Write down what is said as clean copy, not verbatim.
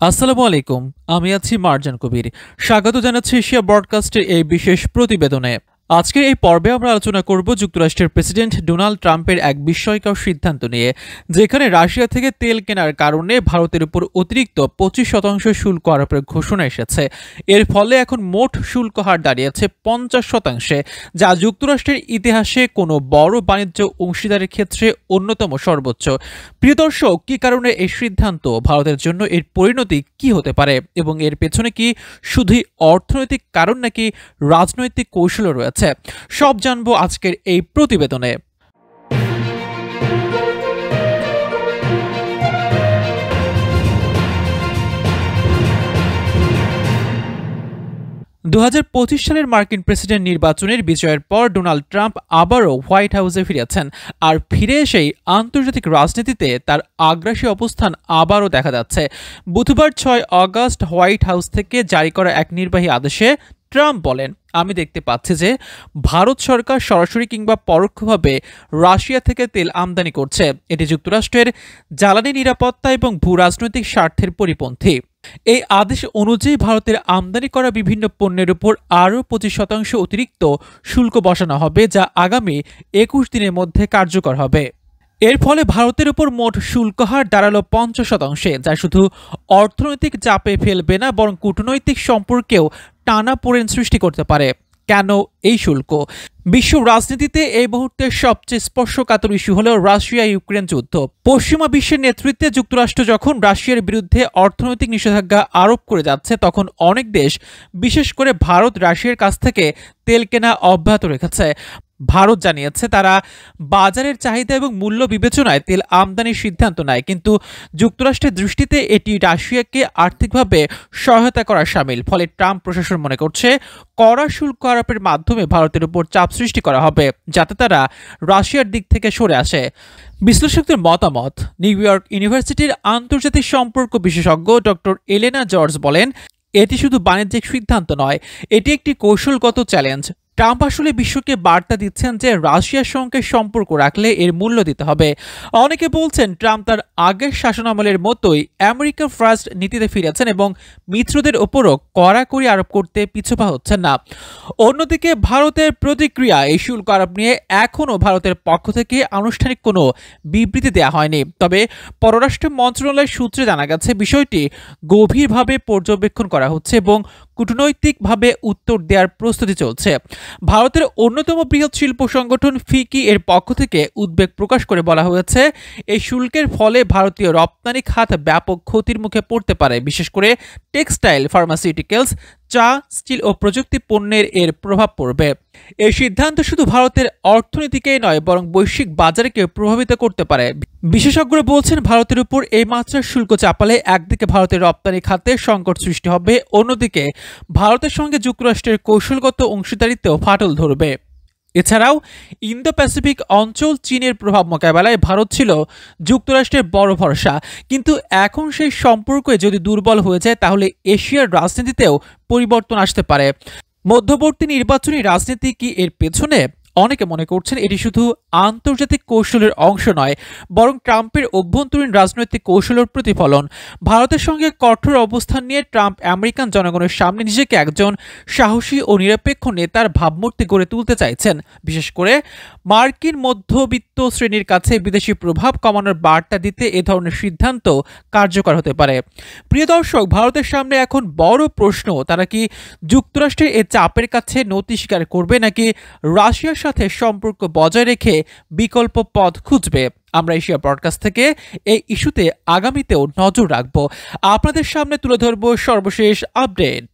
আসসালামু আলাইকুম। আমি আছি মার্জান কবির। স্বাগত জানাচ্ছি এশিয়া ব্রডকাস্টের এই বিশেষ প্রতিবেদনে। আজকের এই পর্বে আমরা আলোচনা করব যুক্তরাষ্ট্রের প্রেসিডেন্ট ডোনাল্ড ট্রাম্পের এক বিস্ময়কর সিদ্ধান্ত নিয়ে, যেখানে রাশিয়া থেকে তেল কেনার কারণে ভারতের উপর অতিরিক্ত 25% শুল্ক আরোপের ঘোষণা এসেছে। এর ফলে এখন মোট শুল্ক হার দাঁড়িয়েছে 50%, যা যুক্তরাষ্ট্রের ইতিহাসে কোনো বড় বাণিজ্য অংশীদারের ক্ষেত্রে অন্যতম সর্বোচ্চ। প্রিয় দর্শক, কী কারণে এই সিদ্ধান্ত, ভারতের জন্য এর পরিণতি কি হতে পারে এবং এর পেছনে কি শুধুই অর্থনৈতিক কারণ নাকি রাজনৈতিক কৌশলও রয়েছে, সব জানবো আজকের এই প্রতিবেদনে। 2025 সালের মার্কিন প্রেসিডেন্ট নির্বাচনের বিজয়ের পর ডোনাল্ড ট্রাম্প আবারও হোয়াইট হাউসে ফিরেছেন। আর ফিরে এসেই আন্তর্জাতিক রাজনীতিতে তার আগ্রাসী অবস্থান আবারও দেখা যাচ্ছে। বুধবার 6 আগস্ট হোয়াইট হাউস থেকে জারি করা এক নির্বাহী আদেশে ট্রাম্প বলেন, আমি দেখতে পাচ্ছি যে ভারত সরকার সরাসরি কিংবা পরোক্ষভাবে রাশিয়া থেকে তেল আমদানি করছে। এটি যুক্তরাষ্ট্রের জ্বালানি নিরাপত্তা এবং ভূ রাজনৈতিক স্বার্থের পরিপন্থী। এই আদেশ অনুযায়ী ভারতের আমদানি করা বিভিন্ন পণ্যের উপর আরও 25% অতিরিক্ত শুল্ক বসানো হবে, যা আগামী 21 দিনের মধ্যে কার্যকর হবে। এর ফলে ভারতের উপর মোট শুল্ক হার দাঁড়ালো 50%, যা শুধু অর্থনৈতিক চাপে ফেলবে না, বরং কূটনৈতিক সম্পর্কেও টানাপোড়েন সৃষ্টি করতে পারে। কেন এই শুল্ক? বিশ্ব রাজনীতিতে এই মুহূর্তে সবচেয়ে স্পর্শকাতর ইস্যু হল রাশিয়া ইউক্রেন যুদ্ধ। পশ্চিমা বিশ্বের নেতৃত্বে যুক্তরাষ্ট্র যখন রাশিয়ার বিরুদ্ধে অর্থনৈতিক নিষেধাজ্ঞা আরোপ করে যাচ্ছে, তখন অনেক দেশ, বিশেষ করে ভারত, রাশিয়ার কাছ থেকে তেল কেনা অব্যাহত রেখেছে। ভারত জানিয়েছে তারা বাজারের চাহিদা এবং মূল্য বিবেচনায় তেল আমদানির সিদ্ধান্ত নেয়, কিন্তু যুক্তরাষ্ট্রের দৃষ্টিতে এটি রাশিয়াকে আর্থিকভাবে সহায়তা করা শামিল। ফলে ট্রাম্প প্রশাসন মনে করছে কড়া শুল্ক আরোপের মাধ্যমে ভারতের উপর চাপ সৃষ্টি করা হবে, যাতে তারা রাশিয়ার দিক থেকে সরে আসে। বিশ্লেষকদের মতামত। নিউ ইয়র্ক ইউনিভার্সিটির আন্তর্জাতিক সম্পর্ক বিশেষজ্ঞ ডক্টর এলেনা জর্জ বলেন, এটি শুধু বাণিজ্যিক সিদ্ধান্ত নয়, এটি একটি কৌশলগত চ্যালেঞ্জ। ট্রাম্প আসলে বিশ্বকে বার্তা দিচ্ছেন যে রাশিয়ার সঙ্গে সম্পর্ক রাখলে এর মূল্য দিতে হবে। অনেকে বলছেন ট্রাম্প তার আগের শাসনামলের মতোই আমেরিকা ফার্স্ট নীতিতে ফিরেছেন এবং মিত্রদের ওপরও কড়াকড়ি আরোপ করতে পিছপা হচ্ছেন না। অন্যদিকে ভারতের প্রতিক্রিয়া, এই শুল্ক আরোপ নিয়ে এখনও ভারতের পক্ষ থেকে আনুষ্ঠানিক কোনো বিবৃতি দেওয়া হয়নি। তবে পররাষ্ট্র মন্ত্রণালয়ের সূত্রে জানা গেছে বিষয়টি গভীরভাবে পর্যবেক্ষণ করা হচ্ছে এবং কূটনৈতিকভাবে উত্তর দেওয়ার প্রস্তুতি চলছে। ভারতের অন্যতম বৃহৎ শিল্প সংগঠন ফিকি এর পক্ষ থেকে উদ্বেগ প্রকাশ করে বলা হয়েছে, এই শুল্কের ফলে ভারতীয় রপ্তানি খাত ব্যাপক ক্ষতির মুখে পড়তে পারে। বিশেষ করে টেক্সটাইল, ফার্মাসিউটিক্যালস, চা, স্টিল ও প্রযুক্তি পণ্যের এর প্রভাব পড়বে। এই সিদ্ধান্ত শুধু ভারতের অর্থনীতিকেই নয়, বরং বৈশ্বিক বাজারকে প্রভাবিত করতে পারে। বিশেষজ্ঞরা বলছেন, ভারতের উপর এই মাত্রার শুল্ক চাপালে একদিকে ভারতের রপ্তানি খাতে সংকট সৃষ্টি হবে, অন্যদিকে ভারতের সঙ্গে যুক্তরাষ্ট্রের কৌশলগত অংশীদারিত্বেও ফাটল ধরবে। এছাড়াও ইন্দো প্যাসিফিক অঞ্চল, চীনের প্রভাব মোকাবেলায় ভারত ছিল যুক্তরাষ্ট্রের বড় ভরসা, কিন্তু এখন সেই সম্পর্ক যদি দুর্বল হয়ে যায়, তাহলে এশিয়ার রাজনীতিতেও পরিবর্তন আসতে পারে। মধ্যবর্তী নির্বাচনী রাজনীতি কি এর পেছনে? অনেকে মনে করছেন এটি শুধু আন্তর্জাতিক কৌশলের অংশ নয়, বরং ট্রাম্পের অভ্যন্তরীণ রাজনৈতিক কৌশলের প্রতিফলন। ভারতের সঙ্গে কঠোর অবস্থান নিয়ে ট্রাম্প আমেরিকান জনগণের সামনে নিজেকে একজন সাহসী ও নিরপেক্ষ নেতার ভাবমূর্তি গড়ে তুলতে চাইছেন। বিশেষ করে মার্কিন মধ্যবিত্ত শ্রেণীর কাছে বিদেশি প্রভাব কমানোর বার্তা দিতে এ ধরনের সিদ্ধান্ত কার্যকর হতে পারে। প্রিয় দর্শক, ভারতের সামনে এখন বড় প্রশ্ন, তারা কি যুক্তরাষ্ট্রের এ চাপের কাছে নতি স্বীকার করবে, নাকি রাশিয়ার সাথে সম্পর্ক বজায় রেখে বিকল্প পথ খুঁজবে? আমরা এশিয়া ব্রডকাস্ট থেকে এই ইস্যুতে আগামীতেও নজর রাখব, আপনাদের সামনে তুলে ধরব সর্বশেষ আপডেট।